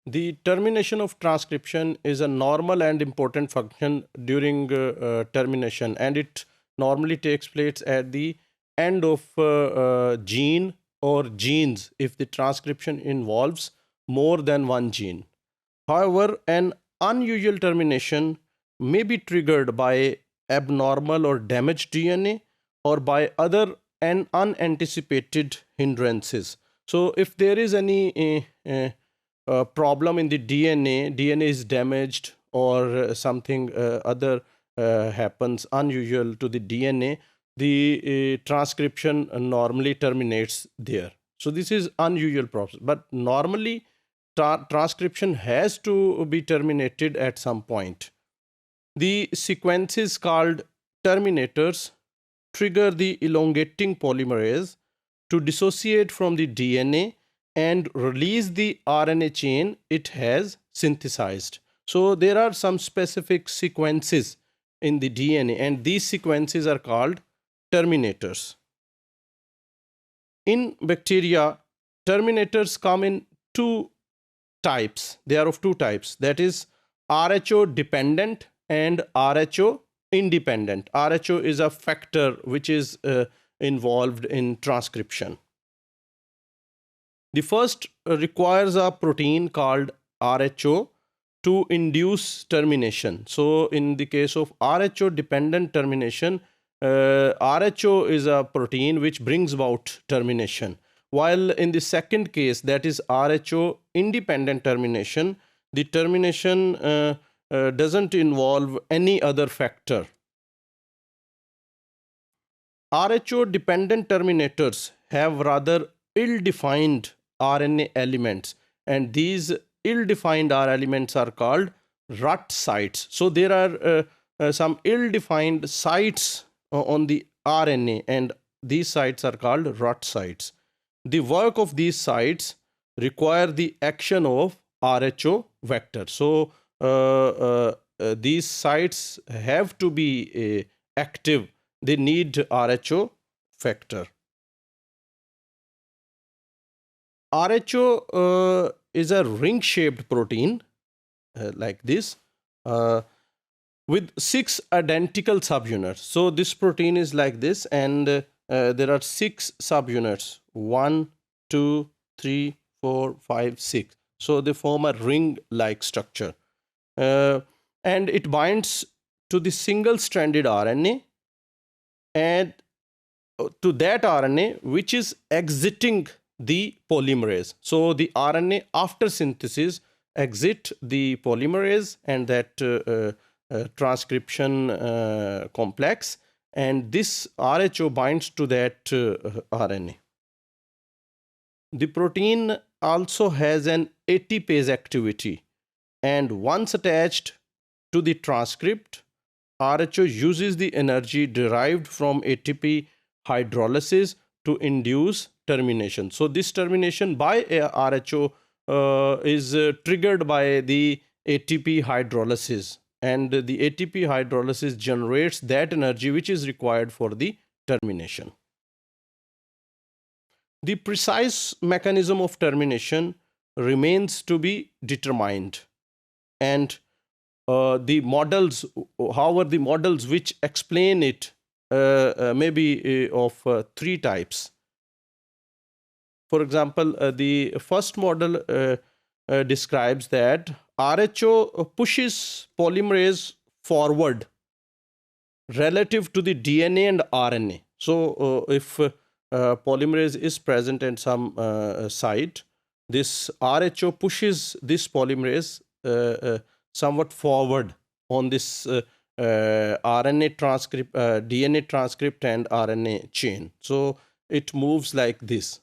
The termination of transcription is a normal and important function during termination, and it normally takes place at the end of gene or genes if the transcription involves more than one gene. However, an unusual termination may be triggered by abnormal or damaged DNA or by other and unanticipated hindrances. So, if there is any problem in the DNA is damaged or something other happens unusual to the DNA, the transcription normally terminates there. So this is unusual process, but normally transcription has to be terminated at some point. The sequences called terminators trigger the elongating polymerase to dissociate from the DNA and release the RNA chain it has synthesized. So there are some specific sequences in the DNA, and these sequences are called terminators. In bacteria, terminators come in two types. They are of two types, that is RHO dependent and RHO independent. RHO is a factor which is involved in transcription. The first requires a protein called RHO to induce termination. So in the case of RHO dependent termination, RHO is a protein which brings about termination. While in the second case, that is RHO independent termination, the termination doesn't involve any other factor. RHO dependent terminators have rather ill-defined RNA elements, and these ill-defined R elements are called rut sites. So there are some ill-defined sites on the RNA, and these sites are called rut sites. The work of these sites require the action of RHO vector. So these sites have to be active. They need RHO factor. RHO is a ring-shaped protein like this with 6 identical subunits. So this protein is like this, and there are 6 subunits: 1, 2, 3, 4, 5, 6. So they form a ring-like structure, and it binds to the single-stranded RNA and to that RNA which is exiting the polymerase. So the RNA after synthesis exit the polymerase and that transcription complex, and this RHO binds to that RNA. The protein also has an ATPase activity, and once attached to the transcript, RHO uses the energy derived from ATP hydrolysis to induce termination. So this termination by RHO is triggered by the ATP hydrolysis, and the ATP hydrolysis generates that energy which is required for the termination. The precise mechanism of termination remains to be determined, and the models, however, the models which explain it may be of 3 types. For example, the first model describes that RHO pushes polymerase forward relative to the DNA and RNA. So if polymerase is present at some site, this RHO pushes this polymerase somewhat forward on this RNA transcript, DNA transcript and RNA chain. So it moves like this,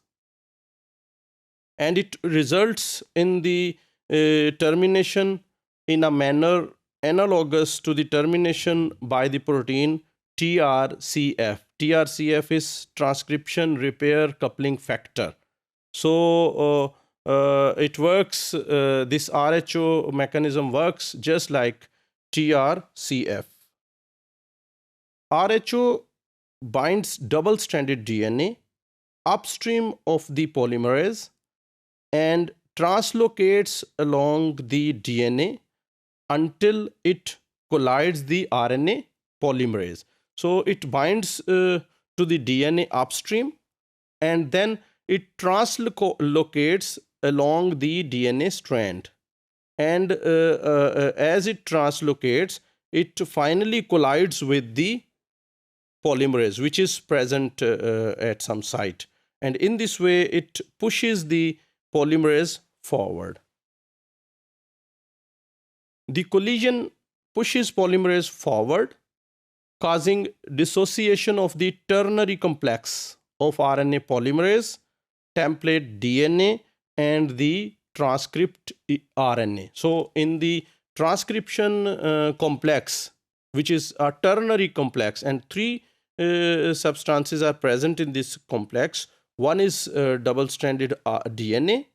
and it results in the termination in a manner analogous to the termination by the protein TRCF. TRCF is transcription repair coupling factor. So it works, this RHO mechanism works just like TRCF. RHO binds double-stranded DNA upstream of the polymerase and translocates along the DNA until it collides the RNA polymerase. So it binds to the DNA upstream, and then it translocates along the DNA strand. And as it translocates, it finally collides with the polymerase, which is present at some site. And in this way, it pushes the polymerase forward. The collision pushes polymerase forward, causing dissociation of the ternary complex of RNA polymerase, template DNA, and the transcript RNA. So in the transcription complex, which is a ternary complex, and three substances are present in this complex. One is double-stranded DNA,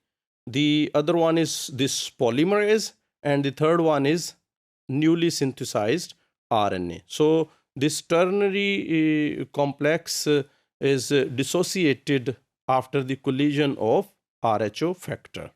the other one is this polymerase, and the third one is newly synthesized RNA. So this ternary complex is dissociated after the collision of RHO factor.